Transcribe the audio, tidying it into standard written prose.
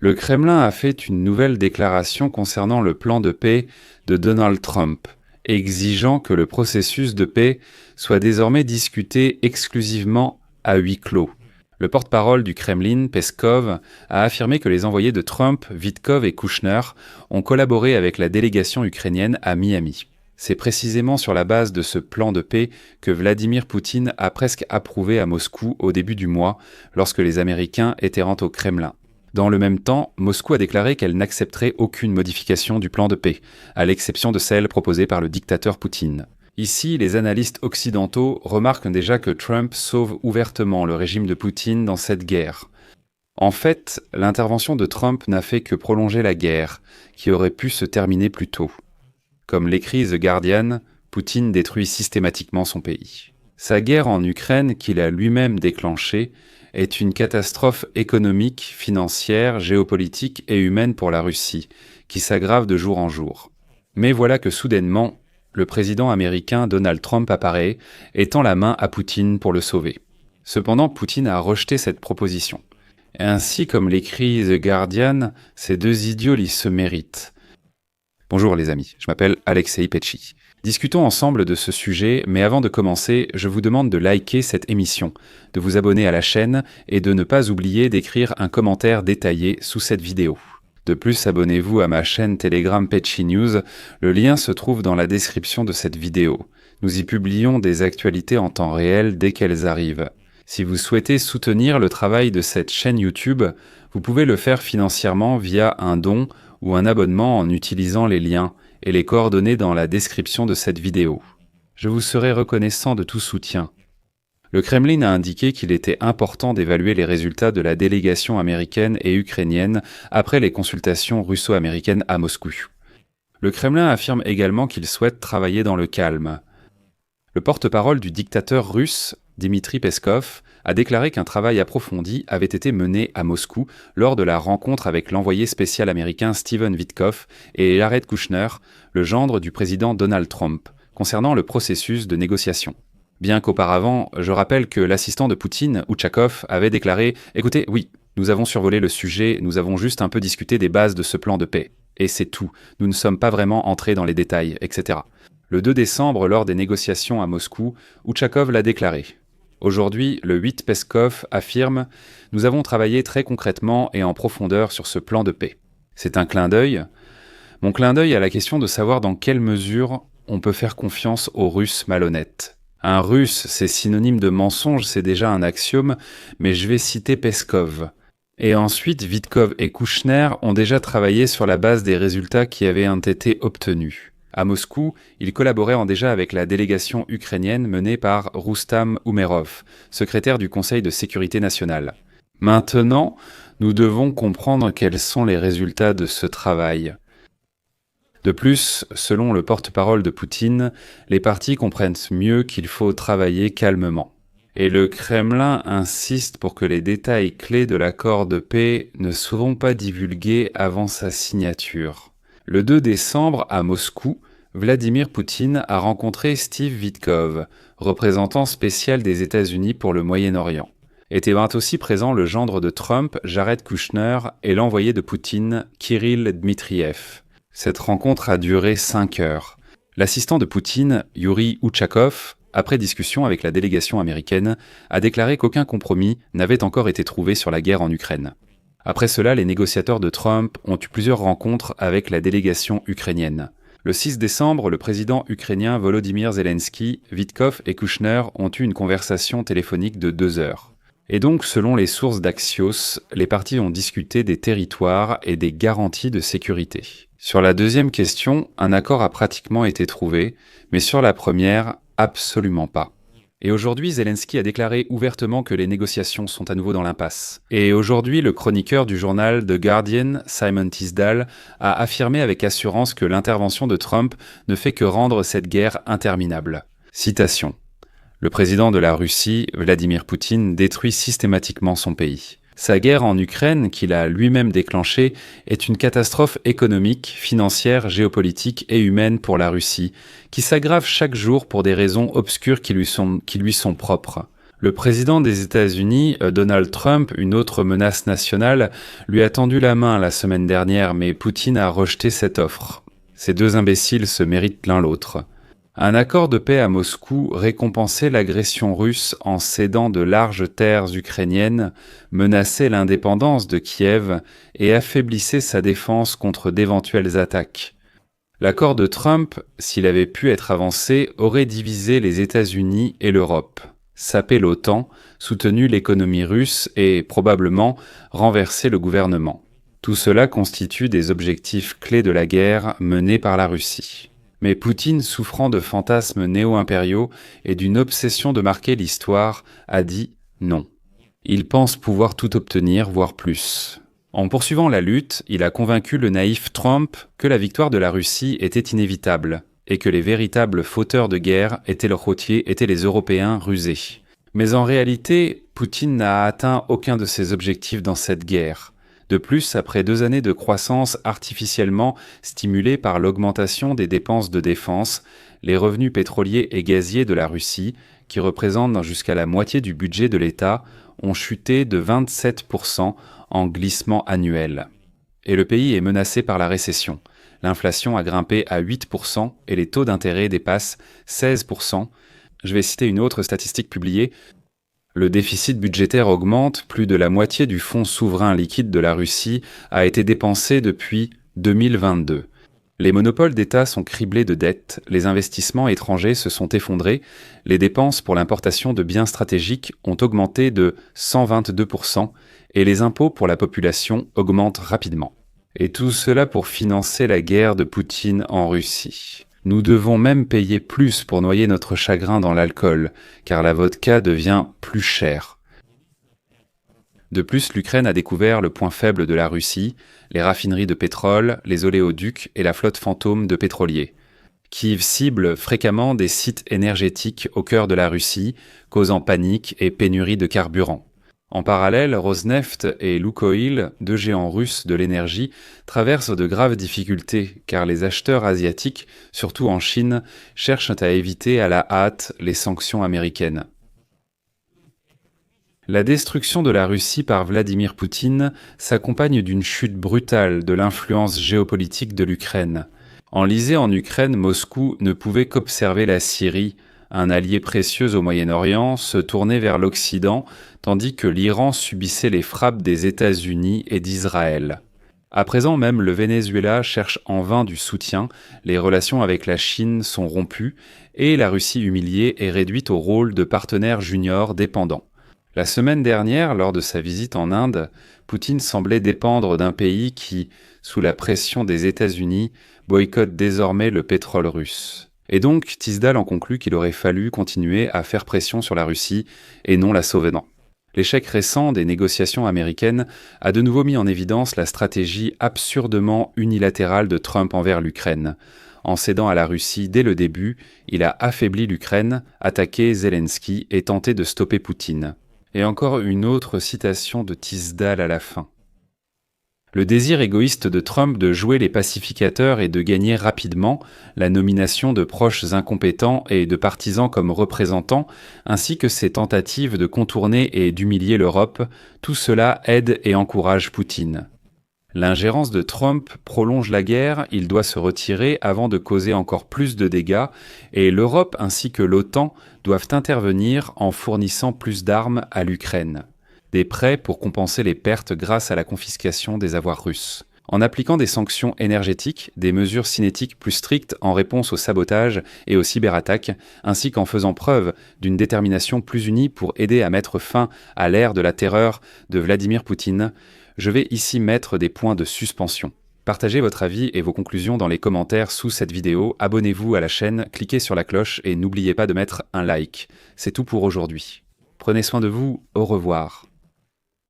Le Kremlin a fait une nouvelle déclaration concernant le plan de paix de Donald Trump, exigeant que le processus de paix soit désormais discuté exclusivement à huis clos. Le porte-parole du Kremlin, Peskov, a affirmé que les envoyés de Trump, Vitkov et Kushner, ont collaboré avec la délégation ukrainienne à Miami. C'est précisément sur la base de ce plan de paix que Vladimir Poutine a presque approuvé à Moscou au début du mois, lorsque les Américains étaient au Kremlin. Dans le même temps, Moscou a déclaré qu'elle n'accepterait aucune modification du plan de paix, à l'exception de celle proposée par le dictateur Poutine. Ici, les analystes occidentaux remarquent déjà que Trump sauve ouvertement le régime de Poutine dans cette guerre. En fait, l'intervention de Trump n'a fait que prolonger la guerre, qui aurait pu se terminer plus tôt. Comme l'écrit The Guardian, Poutine détruit systématiquement son pays. Sa guerre en Ukraine, qu'il a lui-même déclenchée, est une catastrophe économique, financière, géopolitique et humaine pour la Russie, qui s'aggrave de jour en jour. Mais voilà que soudainement, le président américain Donald Trump apparaît et tend la main à Poutine pour le sauver. Cependant, Poutine a rejeté cette proposition. Ainsi, comme l'écrit The Guardian, ces deux idiots ils se méritent. Bonjour les amis, je m'appelle Alexei Petchi. Discutons ensemble de ce sujet, mais avant de commencer, je vous demande de liker cette émission, de vous abonner à la chaîne et de ne pas oublier d'écrire un commentaire détaillé sous cette vidéo. De plus, abonnez-vous à ma chaîne Telegram Petchi News, le lien se trouve dans la description de cette vidéo. Nous y publions des actualités en temps réel dès qu'elles arrivent. Si vous souhaitez soutenir le travail de cette chaîne YouTube, vous pouvez le faire financièrement via un don ou un abonnement en utilisant les liens et les coordonnées dans la description de cette vidéo. Je vous serai reconnaissant de tout soutien. Le Kremlin a indiqué qu'il était important d'évaluer les résultats de la délégation américaine et ukrainienne après les consultations russo-américaines à Moscou. Le Kremlin affirme également qu'il souhaite travailler dans le calme. Le porte-parole du dictateur russe, Dmitri Peskov, a déclaré qu'un travail approfondi avait été mené à Moscou lors de la rencontre avec l'envoyé spécial américain Steven Witkoff et Jared Kushner, le gendre du président Donald Trump, concernant le processus de négociation. Bien qu'auparavant, je rappelle que l'assistant de Poutine, Utchakov, avait déclaré « Écoutez, oui, nous avons survolé le sujet, nous avons juste un peu discuté des bases de ce plan de paix. Et c'est tout, nous ne sommes pas vraiment entrés dans les détails, etc. » Le 2 décembre, lors des négociations à Moscou, Utchakov l'a déclaré. Aujourd'hui, le 8 Peskov affirme « Nous avons travaillé très concrètement et en profondeur sur ce plan de paix. » C'est un clin d'œil. Mon clin d'œil à la question de savoir dans quelle mesure on peut faire confiance aux Russes malhonnêtes. Un Russe, c'est synonyme de mensonge, c'est déjà un axiome, mais je vais citer Peskov. Et ensuite, Vitkov et Kushner ont déjà travaillé sur la base des résultats qui avaient été obtenus. À Moscou, ils collaboraient déjà avec la délégation ukrainienne menée par Roustam Umerov, secrétaire du Conseil de sécurité nationale. Maintenant, nous devons comprendre quels sont les résultats de ce travail. De plus, selon le porte-parole de Poutine, les partis comprennent mieux qu'il faut travailler calmement. Et le Kremlin insiste pour que les détails clés de l'accord de paix ne seront pas divulgués avant sa signature. Le 2 décembre, à Moscou, Vladimir Poutine a rencontré Steve Vitkov, représentant spécial des États-Unis pour le Moyen-Orient. Était aussi présent le gendre de Trump, Jared Kushner, et l'envoyé de Poutine, Kirill Dmitriev. Cette rencontre a duré 5 heures. L'assistant de Poutine, Yuri Utchakov, après discussion avec la délégation américaine, a déclaré qu'aucun compromis n'avait encore été trouvé sur la guerre en Ukraine. Après cela, les négociateurs de Trump ont eu plusieurs rencontres avec la délégation ukrainienne. Le 6 décembre, le président ukrainien Volodymyr Zelensky, Vitkov et Kushner ont eu une conversation téléphonique de 2 heures. Et donc, selon les sources d'Axios, les parties ont discuté des territoires et des garanties de sécurité. Sur la deuxième question, un accord a pratiquement été trouvé, mais sur la première, absolument pas. Et aujourd'hui, Zelensky a déclaré ouvertement que les négociations sont à nouveau dans l'impasse. Et aujourd'hui, le chroniqueur du journal The Guardian, Simon Tisdall, a affirmé avec assurance que l'intervention de Trump ne fait que rendre cette guerre interminable. Citation. Le président de la Russie, Vladimir Poutine, détruit systématiquement son pays. Sa guerre en Ukraine, qu'il a lui-même déclenchée, est une catastrophe économique, financière, géopolitique et humaine pour la Russie, qui s'aggrave chaque jour pour des raisons obscures qui lui sont propres. Le président des États-Unis, Donald Trump, une autre menace nationale, lui a tendu la main la semaine dernière, mais Poutine a rejeté cette offre. Ces deux imbéciles se méritent l'un l'autre. Un accord de paix à Moscou récompensait l'agression russe en cédant de larges terres ukrainiennes, menaçait l'indépendance de Kiev et affaiblissait sa défense contre d'éventuelles attaques. L'accord de Trump, s'il avait pu être avancé, aurait divisé les États-Unis et l'Europe, sapé l'OTAN, soutenu l'économie russe et, probablement, renversé le gouvernement. Tout cela constitue des objectifs clés de la guerre menée par la Russie. Mais Poutine, souffrant de fantasmes néo-impériaux et d'une obsession de marquer l'histoire, a dit non. Il pense pouvoir tout obtenir, voire plus. En poursuivant la lutte, il a convaincu le naïf Trump que la victoire de la Russie était inévitable et que les véritables fauteurs de guerre étaient les Européens rusés. Mais en réalité, Poutine n'a atteint aucun de ses objectifs dans cette guerre. De plus, après 2 années de croissance artificiellement stimulée par l'augmentation des dépenses de défense, les revenus pétroliers et gaziers de la Russie, qui représentent jusqu'à la moitié du budget de l'État, ont chuté de 27% en glissement annuel. Et le pays est menacé par la récession. L'inflation a grimpé à 8% et les taux d'intérêt dépassent 16%. Je vais citer une autre statistique publiée. Le déficit budgétaire augmente, plus de la moitié du fonds souverain liquide de la Russie a été dépensé depuis 2022. Les monopoles d'État sont criblés de dettes, les investissements étrangers se sont effondrés, les dépenses pour l'importation de biens stratégiques ont augmenté de 122% et les impôts pour la population augmentent rapidement. Et tout cela pour financer la guerre de Poutine en Russie. Nous devons même payer plus pour noyer notre chagrin dans l'alcool, car la vodka devient plus chère. De plus, l'Ukraine a découvert le point faible de la Russie, les raffineries de pétrole, les oléoducs et la flotte fantôme de pétroliers. Kiev cible fréquemment des sites énergétiques au cœur de la Russie, causant panique et pénurie de carburant. En parallèle, Rosneft et Lukoil, deux géants russes de l'énergie, traversent de graves difficultés car les acheteurs asiatiques, surtout en Chine, cherchent à éviter à la hâte les sanctions américaines. La destruction de la Russie par Vladimir Poutine s'accompagne d'une chute brutale de l'influence géopolitique de l'Ukraine. Enlisé en Ukraine, Moscou ne pouvait qu'observer la Syrie, un allié précieux au Moyen-Orient, se tourner vers l'Occident, tandis que l'Iran subissait les frappes des États-Unis et d'Israël. À présent, même le Venezuela cherche en vain du soutien, les relations avec la Chine sont rompues et la Russie humiliée est réduite au rôle de partenaire junior dépendant. La semaine dernière, lors de sa visite en Inde, Poutine semblait dépendre d'un pays qui, sous la pression des États-Unis, boycotte désormais le pétrole russe. Et donc, Tisdale en conclut qu'il aurait fallu continuer à faire pression sur la Russie et non la sauver. L'échec récent des négociations américaines a de nouveau mis en évidence la stratégie absurdement unilatérale de Trump envers l'Ukraine. En cédant à la Russie dès le début, il a affaibli l'Ukraine, attaqué Zelensky et tenté de stopper Poutine. Et encore une autre citation de Tisdale à la fin. Le désir égoïste de Trump de jouer les pacificateurs et de gagner rapidement la nomination de proches incompétents et de partisans comme représentants, ainsi que ses tentatives de contourner et d'humilier l'Europe, tout cela aide et encourage Poutine. L'ingérence de Trump prolonge la guerre, il doit se retirer avant de causer encore plus de dégâts, et l'Europe ainsi que l'OTAN doivent intervenir en fournissant plus d'armes à l'Ukraine. Des prêts pour compenser les pertes grâce à la confiscation des avoirs russes. En appliquant des sanctions énergétiques, des mesures cinétiques plus strictes en réponse au sabotage et aux cyberattaques, ainsi qu'en faisant preuve d'une détermination plus unie pour aider à mettre fin à l'ère de la terreur de Vladimir Poutine, je vais ici mettre des points de suspension. Partagez votre avis et vos conclusions dans les commentaires sous cette vidéo, abonnez-vous à la chaîne, cliquez sur la cloche et n'oubliez pas de mettre un like. C'est tout pour aujourd'hui. Prenez soin de vous, au revoir.